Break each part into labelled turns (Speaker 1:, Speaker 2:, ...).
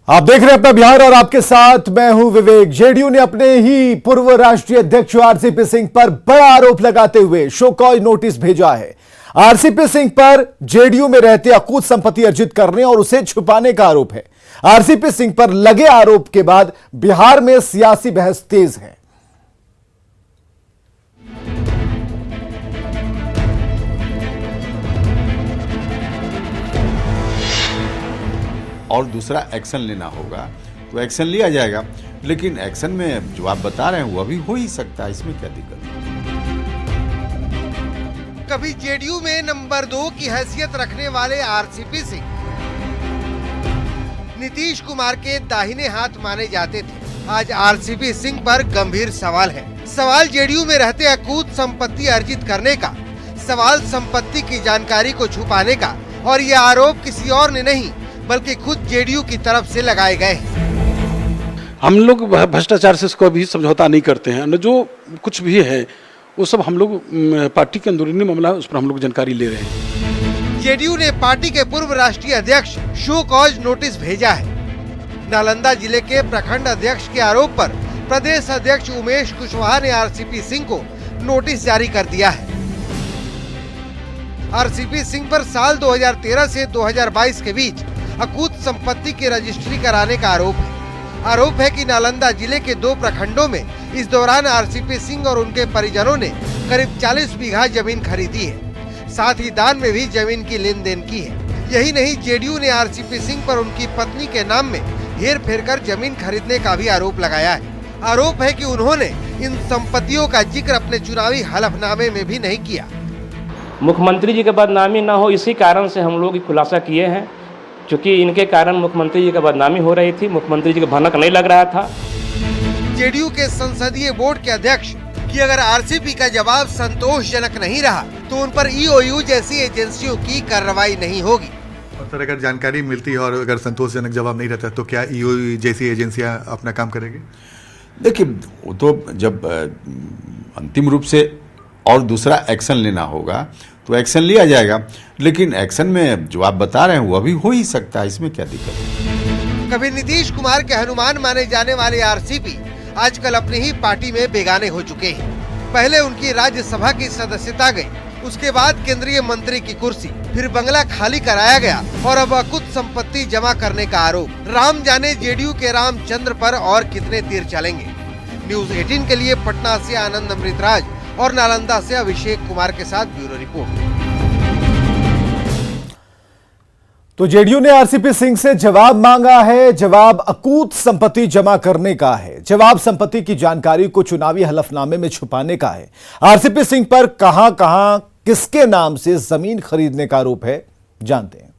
Speaker 1: आप देख रहे हैं अपना बिहार और आपके साथ मैं हूं विवेक। जेडीयू ने अपने ही पूर्व राष्ट्रीय अध्यक्ष आरसीपी सिंह पर बड़ा आरोप लगाते हुए शो कॉज नोटिस भेजा है। आरसीपी सिंह पर जेडीयू में रहते अकूत संपत्ति अर्जित करने और उसे छुपाने का आरोप है। आरसीपी सिंह पर लगे आरोप के बाद बिहार में सियासी बहस तेज है।
Speaker 2: और दूसरा एक्शन लेना होगा तो एक्शन लिया जाएगा, लेकिन एक्शन में जो आप बता रहे हैं वह भी हो ही सकता है, इसमें क्या दिक्कत है।
Speaker 3: कभी जेडीयू में नंबर 2 की हैसियत रखने वाले आरसीपी सिंह नीतीश कुमार के दाहिने हाथ माने जाते थे। आज आरसीपी सिंह पर गंभीर सवाल है। सवाल जेडीयू में रहते अकूत संपत्ति अर्जित करने का, सवाल संपत्ति की जानकारी को छुपाने का, और ये आरोप किसी और ने नहीं बल्कि खुद जेडीयू की तरफ से लगाए गए हैं।
Speaker 4: हम लोग भ्रष्टाचार से इसको भी समझौता नहीं करते हैं। जो कुछ भी है वो सब हम लोग पार्टी के अंदरूनी मामला है, उस पर हम लोग जानकारी ले रहे हैं।
Speaker 3: जेडीयू ने पार्टी के पूर्व राष्ट्रीय अध्यक्ष शो कॉज नोटिस भेजा है। नालंदा जिले के प्रखंड अध्यक्ष के आरोप पर प्रदेश अध्यक्ष उमेश कुशवाहा ने आरसीपी सिंह को नोटिस जारी कर दिया है। आरसीपी सिंह पर साल 2013 से 2022 के बीच अकूत संपत्ति की रजिस्ट्री कराने का आरोप है कि नालंदा जिले के 2 प्रखंडों में इस दौरान आरसीपी सिंह और उनके परिजनों ने करीब 40 बीघा जमीन खरीदी है। साथ ही दान में भी जमीन की लेन देन की है। यही नहीं, जेडीयू ने आरसीपी सिंह पर उनकी पत्नी के नाम में हेर फेर कर जमीन खरीदने का भी आरोप लगाया है। आरोप है कि उन्होंने इन संपत्तियों का जिक्र अपने चुनावी हलफनामे में भी नहीं किया।
Speaker 5: मुख्यमंत्री जी की बदनामी न हो, इसी कारण से हम लोग खुलासा किए हैं, क्योंकि इनके कारण मुख्यमंत्री जी की बदनामी हो रही थी, मुख्यमंत्री जी का भनक नहीं लग रहा था।
Speaker 3: जेडीयू के संसदीय बोर्ड के अध्यक्ष कि अगर आरसीपी का जवाब संतोषजनक नहीं रहा तो उन पर ईओयू जैसी एजेंसियों की कार्रवाई नहीं होगी।
Speaker 6: और सर, अगर जानकारी मिलती है और अगर संतोषजनक जवाब नहीं रहता तो क्या ईओयू जैसी एजेंसियां अपना काम करेंगी?
Speaker 2: देखिए, वो तो जब अंतिम रूप से और दूसरा एक्शन लेना होगा तो एक्शन लिया जाएगा, लेकिन एक्शन में जो आप बता रहे हैं वह भी हो ही सकता है, इसमें क्या दिक्कत है।
Speaker 3: कभी नीतीश कुमार के हनुमान माने जाने वाले आरसीपी आजकल अपनी ही पार्टी में बेगाने हो चुके हैं। पहले उनकी राज्यसभा की सदस्यता गई, उसके बाद केंद्रीय मंत्री की कुर्सी, फिर बंगला खाली कराया गया और अब अकुत संपत्ति जमा करने का आरोप। राम जाने जेडीयू के रामचंद्र पर और कितने तीर चलेंगे। न्यूज 18 के लिए पटना से आनंद अमृतराज और नालंदा से अभिषेक कुमार के साथ ब्यूरो रिपोर्ट।
Speaker 1: तो जेडीयू ने आरसीपी सिंह से जवाब मांगा है। जवाब अकूत संपत्ति जमा करने का है। जवाब संपत्ति की जानकारी को चुनावी हलफनामे में छुपाने का है। आरसीपी सिंह पर कहां किसके नाम से जमीन खरीदने का आरोप है, जानते हैं।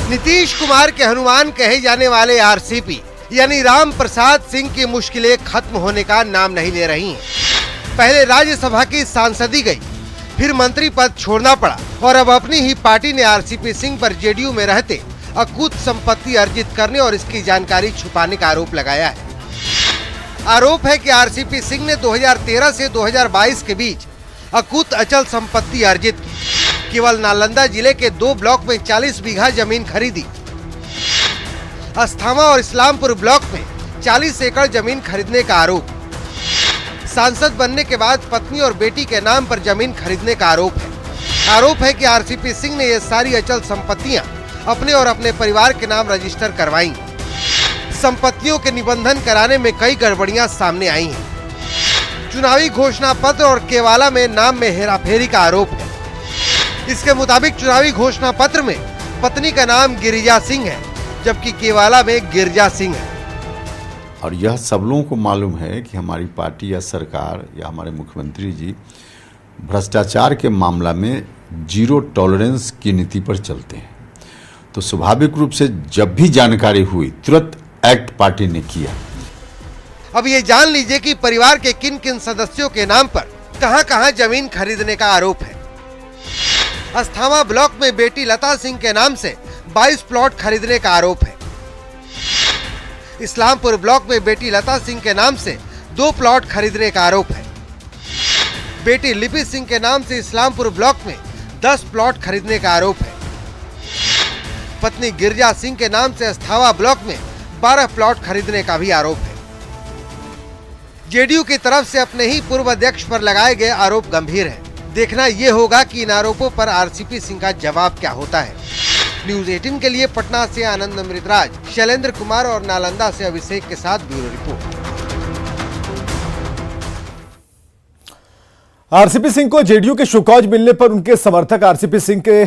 Speaker 3: नीतीश कुमार के हनुमान कहे जाने वाले आरसीपी यानी राम प्रसाद सिंह की मुश्किलें खत्म होने का नाम नहीं ले रही हैं। पहले राज्यसभा की सांसदी गई, फिर मंत्री पद छोड़ना पड़ा और अब अपनी ही पार्टी ने आरसीपी सिंह पर जेडीयू में रहते अकूत संपत्ति अर्जित करने और इसकी जानकारी छुपाने का आरोप लगाया है। आरोप है कि आरसीपी सिंह ने 2013 से 2022 के बीच अकूत अचल संपत्ति अर्जित की। केवल नालंदा जिले के 2 ब्लॉक में 40 बीघा जमीन खरीदी। अस्थामा और इस्लामपुर ब्लॉक में 40 एकड़ जमीन खरीदने का आरोप। सांसद बनने के बाद पत्नी और बेटी के नाम पर जमीन खरीदने का आरोप है कि आरसीपी सिंह ने ये सारी अचल संपत्तियां अपने और अपने परिवार के नाम रजिस्टर करवाई। संपत्तियों के निबंधन कराने में कई गड़बड़ियां सामने आई हैं। चुनावी घोषणा पत्र और केवाला में नाम में हेराफेरी का आरोप है। इसके मुताबिक चुनावी घोषणा पत्र में पत्नी का नाम गिरिजा सिंह है, जबकि केवाला में गिरजा सिंह है।
Speaker 2: और यह सब लोगों को मालूम है कि हमारी पार्टी या सरकार या हमारे मुख्यमंत्री जी भ्रष्टाचार के मामला में 0 टॉलरेंस की नीति पर चलते हैं। तो स्वाभाविक रूप से जब भी जानकारी हुई तुरंत एक्ट पार्टी ने किया।
Speaker 3: अब ये जान लीजिए कि परिवार के किन किन सदस्यों के नाम पर कहां-कहां जमीन खरीदने का आरोप है। अस्थामा ब्लॉक में बेटी लता सिंह के नाम से 22 प्लॉट खरीदने का आरोप है। इस्लामपुर ब्लॉक में बेटी लता सिंह के नाम से 2 प्लॉट खरीदने का आरोप है। बेटी लिपि सिंह के नाम से इस्लामपुर ब्लॉक में 10 प्लॉट खरीदने का आरोप है। पत्नी गिरजा सिंह के नाम से अस्थावा ब्लॉक में 12 प्लॉट खरीदने का भी आरोप है। जेडीयू की तरफ से अपने ही पूर्व अध्यक्ष पर लगाए गए आरोप गंभीर है। देखना ये होगा कि इन आरोपों पर आरसीपी सिंह का जवाब क्या होता है। न्यूज 18 के लिए पटना से आनंद अमृतराज, शैलेंद्र कुमार और नालंदा से अभिषेक के साथ ब्यूरो रिपोर्ट।
Speaker 1: आरसीपी सिंह को जेडीयू के शोकॉज मिलने पर उनके समर्थक आरसीपी सिंह के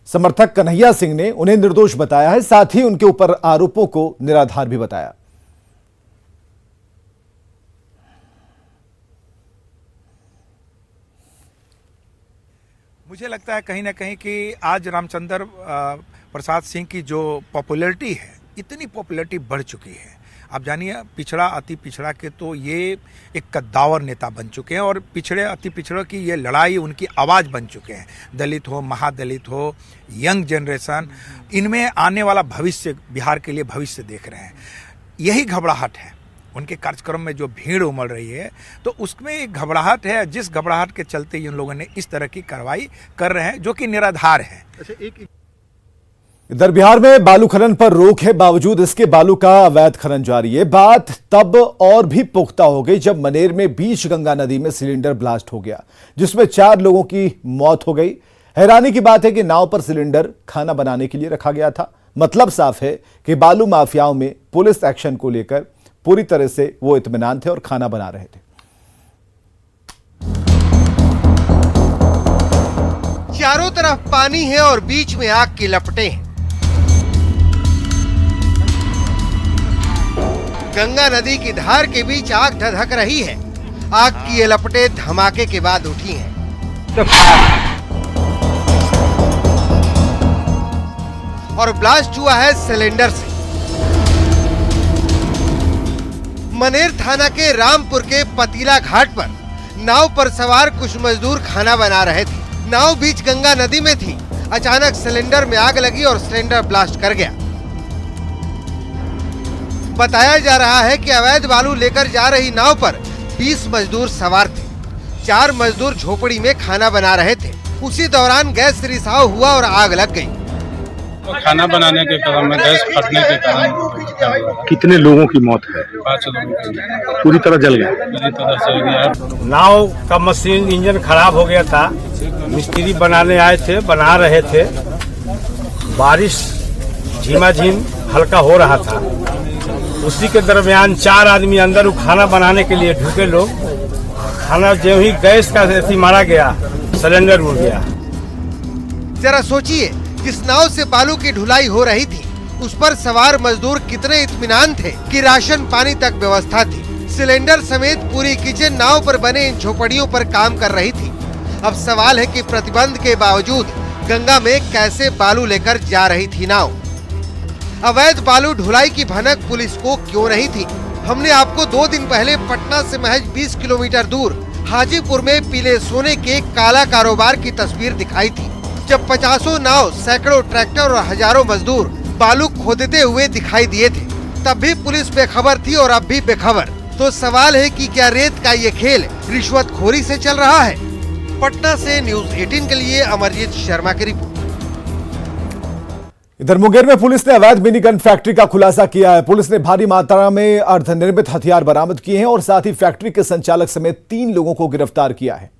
Speaker 1: समर्थक कन्हैया सिंह ने उन्हें निर्दोष बताया है, साथ ही उनके ऊपर आरोपों को निराधार भी बताया।
Speaker 7: मुझे लगता है कहीं ना कहीं कि आज रामचंद्र प्रसाद सिंह की जो पॉपुलैरिटी है, इतनी पॉपुलैरिटी बढ़ चुकी है। आप जानिए, पिछड़ा अति पिछड़ा के तो ये एक कद्दावर नेता बन चुके हैं और पिछड़े अति पिछड़ों की ये लड़ाई उनकी आवाज़ बन चुके हैं। दलित हो, महादलित हो, यंग जनरेशन, इनमें आने वाला भविष्य, बिहार के लिए भविष्य देख रहे हैं। यही घबराहट है उनके कार्यक्रम में, जो भीड़ उमड़ रही है, तो उसमें एक घबराहट है, जिस घबराहट के चलते इन लोगों ने इस तरह की कार्रवाई कर रहे हैं जो कि निराधार है।
Speaker 1: इधर बिहार में बालू खनन पर रोक है, बावजूद इसके बालू का अवैध खनन जारी है। बात तब और भी पुख्ता हो गई जब मनेर में बीच गंगा नदी में सिलेंडर ब्लास्ट हो गया, जिसमें 4 लोगों की मौत हो गई। हैरानी की बात है कि नाव पर सिलेंडर खाना बनाने के लिए रखा गया था। मतलब साफ है कि बालू माफियाओं में पुलिस एक्शन को लेकर पूरी तरह से वो इत्मीनान थे और खाना बना रहे थे।
Speaker 3: चारों तरफ पानी है और बीच में आग की लपटें हैं। गंगा नदी की धार के बीच आग धधक रही है। आग की ये लपटें धमाके के बाद उठी हैं। और ब्लास्ट हुआ है सिलेंडर से। मनेर थाना के रामपुर के पतीला घाट पर नाव पर सवार कुछ मजदूर खाना बना रहे थे। नाव बीच गंगा नदी में थी। अचानक सिलेंडर में आग लगी और सिलेंडर ब्लास्ट कर गया। बताया जा रहा है कि अवैध बालू लेकर जा रही नाव पर 20 मजदूर सवार थे। 4 मजदूर झोपड़ी में खाना बना रहे थे। उसी दौरान गैस रिसाव हुआ और आग लग गई।
Speaker 8: खाना बनाने के क्रम में गैस फटने के कारण
Speaker 4: कितने लोगों की मौत है?
Speaker 8: 5 लोगों की
Speaker 4: पूरी तरह जल गया।
Speaker 8: पूरी तरह से गया।
Speaker 9: नाव का मशीन इंजन खराब हो गया था। मिस्त्री बनाने आए थे, बना रहे थे। बारिश झिमाझिम हल्का हो रहा था। उसी के दरमियान 4 आदमी अंदर खाना बनाने के लिए ढुके लोग। खाना जो ही गैस का ऐसी मारा गया, सिलेंडर उड़ गया।
Speaker 3: जरा सोचिए, जिस नाव से बालू की ढुलाई हो रही थी, उस पर सवार मजदूर कितने इत्मीनान थे कि राशन पानी तक व्यवस्था थी। सिलेंडर समेत पूरी किचन नाव पर बने इन झोपड़ियों पर काम कर रही थी। अब सवाल है कि प्रतिबंध के बावजूद गंगा में कैसे बालू लेकर जा रही थी नाव। अवैध बालू ढुलाई की भनक पुलिस को क्यों नहीं थी? हमने आपको 2 दिन पहले पटना से महज 20 किलोमीटर दूर हाजीपुर में पीले सोने के काला कारोबार की तस्वीर दिखाई थी, जब 50 नाव, सैकड़ों ट्रैक्टर और हजारों मजदूर बालू खोदते हुए दिखाई दिए थे। तब भी पुलिस बेखबर थी और अब भी बेखबर। तो सवाल है कि क्या रेत का ये खेल रिश्वतखोरी से चल रहा है? पटना से न्यूज 18 के लिए अमरजीत शर्मा की रिपोर्ट।
Speaker 1: इधर मुंगेर में पुलिस ने अवैध मिनी गन फैक्ट्री का खुलासा किया है। पुलिस ने भारी मात्रा में अर्धनिर्मित हथियार बरामद किए हैं और साथ ही फैक्ट्री के संचालक समेत 3 लोगों को गिरफ्तार किया है।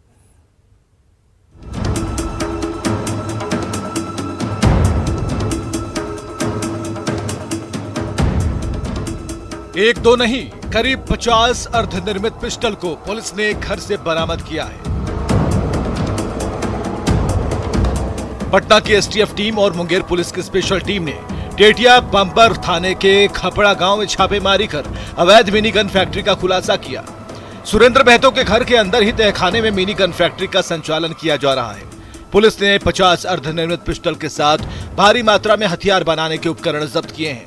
Speaker 10: एक दो नहीं, करीब 50 अर्धनिर्मित पिस्टल को पुलिस ने घर से बरामद किया है। पटना की एसटीएफ टीम और मुंगेर पुलिस की स्पेशल टीम ने टेटिया बम्बर थाने के खपड़ा गांव में छापेमारी कर अवैध मिनी गन फैक्ट्री का खुलासा किया। सुरेंद्र महतो के घर के अंदर ही तहखाने में मिनी गन फैक्ट्री का संचालन किया जा रहा है। पुलिस ने 50 अर्धनिर्मित पिस्टल के साथ भारी मात्रा में हथियार बनाने के उपकरण जब्त किए हैं।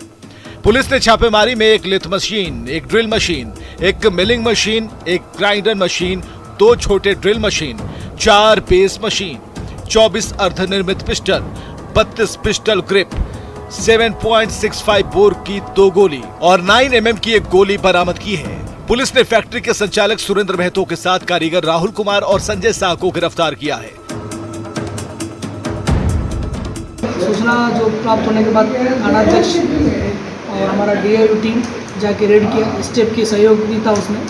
Speaker 10: पुलिस ने छापेमारी में एक लेथ मशीन, एक ड्रिल मशीन, एक मिलिंग मशीन, एक ग्राइंडर मशीन, 2 छोटे ड्रिल मशीन, 4 बेस मशीन, 24 अर्धनिर्मित पिस्टल, 32 पिस्टल ग्रिप, 7.65 बोर की 2 गोली और 9 mm की एक गोली बरामद की है। पुलिस ने फैक्ट्री के संचालक सुरेंद्र महतो के साथ कारीगर राहुल कुमार और संजय शाह को गिरफ्तार किया है।
Speaker 11: सूचना जो प्राप्त होने के बाद थानाध्यक्ष और हमारा डीआईओ टीम जाके रेड किया, स्टेप की सहयोग भी था उसमें,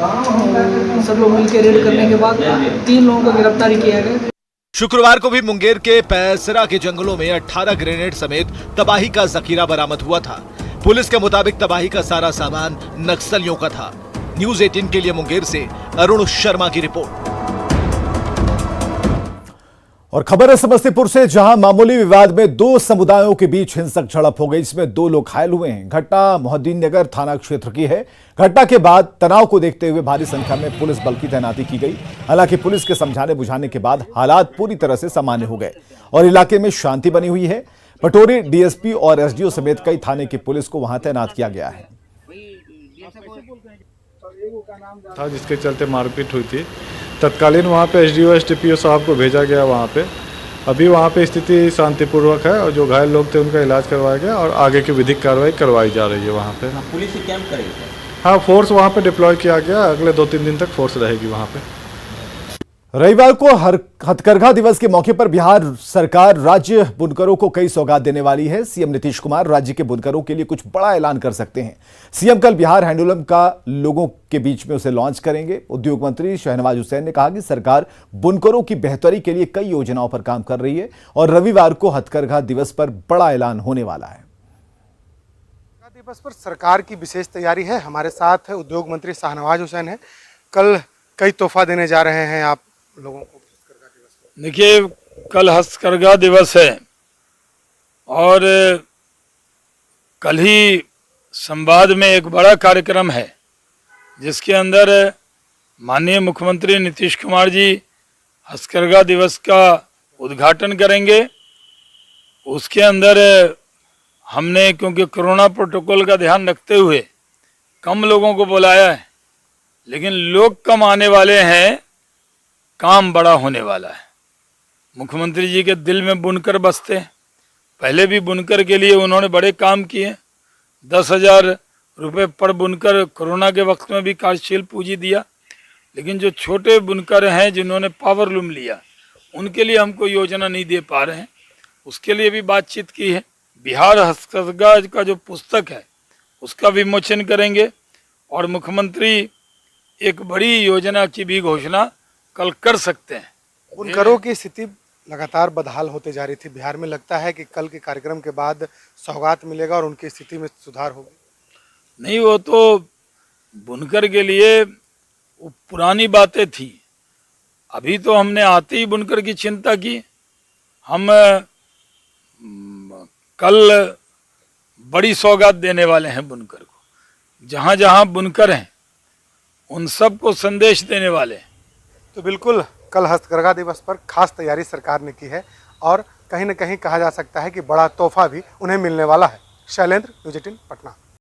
Speaker 11: और सब लोग मिलकर रेड करने के बाद 3 लोगों को गिरफ्तारी किया गया।
Speaker 10: शुक्रवार को भी मुंगेर के पैसरा के जंगलों में 18 ग्रेनेड समेत तबाही का जखीरा बरामद हुआ था। पुलिस के मुताबिक तबाही का सारा सामान नक्सलियों का था। न्यूज़ 18 के लिए मुंगेर से अरुण शर्मा की रिपोर्ट।
Speaker 1: और खबर है समस्तीपुर से, जहां मामूली विवाद में 2 समुदायों के बीच हिंसक झड़प हो गई, जिसमें 2 लोग घायल हुए हैं। घटना मोहद्दीन नगर थाना क्षेत्र की है। घटना के बाद तनाव को देखते हुए भारी संख्या में पुलिस बल की तैनाती की गई। हालांकि पुलिस के समझाने बुझाने के बाद हालात पूरी तरह से सामान्य हो गए और इलाके में शांति बनी हुई है। पटोरी डीएसपी और एसडीओ समेत कई थाने की पुलिस को वहां तैनात किया गया है।
Speaker 12: था जिसके चलते मारपीट हुई थी। तत्कालीन वहाँ पे एसडीओ एसडीपीओ साहब को भेजा गया वहाँ पे। अभी वहाँ पे स्थिति शांतिपूर्वक है और जो घायल लोग थे उनका इलाज करवाया गया और आगे की विधिक कार्रवाई करवाई जा रही है वहाँ पे।
Speaker 13: पुलिस कैंप करेगी?
Speaker 12: हाँ, फोर्स वहाँ पे डिप्लॉय किया गया। अगले 2-3 दिन तक फोर्स रहेगी वहाँ पे।
Speaker 1: रविवार को हथकरघा दिवस के मौके पर बिहार सरकार राज्य बुनकरों को कई सौगात देने वाली है। सीएम नीतीश कुमार राज्य के बुनकरों के लिए कुछ बड़ा ऐलान कर सकते हैं। सीएम कल बिहार हैंडलूम का लोगों के बीच में उसे लॉन्च करेंगे। उद्योग मंत्री शहनवाज हुसैन ने कहा कि सरकार बुनकरों की बेहतरी के लिए कई योजनाओं पर काम कर रही है और रविवार को हथकरघा दिवस पर बड़ा ऐलान होने वाला है।
Speaker 14: दिवस पर सरकार की विशेष तैयारी है। हमारे साथ उद्योग मंत्री शहनवाज हुसैन है। कल कई तोहफा देने जा रहे हैं आप लोगों को हथकरघा दिवस पर।
Speaker 9: देखिए, कल हथकरघा दिवस है और कल ही संवाद में एक बड़ा कार्यक्रम है जिसके अंदर माननीय मुख्यमंत्री नीतीश कुमार जी हथकरघा दिवस का उद्घाटन करेंगे। उसके अंदर हमने, क्योंकि कोरोना प्रोटोकॉल का ध्यान रखते हुए कम लोगों को बुलाया है, लेकिन लोग कम आने वाले हैं, काम बड़ा होने वाला है। मुख्यमंत्री जी के दिल में बुनकर बसते हैं। पहले भी बुनकर के लिए उन्होंने बड़े काम किए। 10,000 रुपये पर बुनकर कोरोना के वक्त में भी कार्यशील पूंजी दिया। लेकिन जो छोटे बुनकर हैं जिन्होंने पावर लूम लिया, उनके लिए हमको योजना नहीं दे पा रहे हैं। उसके लिए भी बातचीत की है। बिहार हथकरघा का जो पुस्तक है उसका विमोचन करेंगे और मुख्यमंत्री एक बड़ी योजना की भी घोषणा कल कर सकते हैं।
Speaker 14: बुनकरों की स्थिति लगातार बदहाल होते जा रही थी बिहार में। लगता है कि कल के कार्यक्रम के बाद सौगात मिलेगा और उनकी स्थिति में सुधार होगी।
Speaker 9: नहीं, वो तो बुनकर के लिए वो पुरानी बातें थी। अभी तो हमने आते ही बुनकर की चिंता की। हम कल बड़ी सौगात देने वाले हैं बुनकर को। जहाँ जहाँ बुनकर हैं उन सबको संदेश देने वाले हैं।
Speaker 14: तो बिल्कुल कल हथकरघा दिवस पर खास तैयारी सरकार ने की है और कहीं न कहीं कहा जा सकता है कि बड़ा तोहफा भी उन्हें मिलने वाला है। शैलेंद्र, न्यूज़ 18 पटना।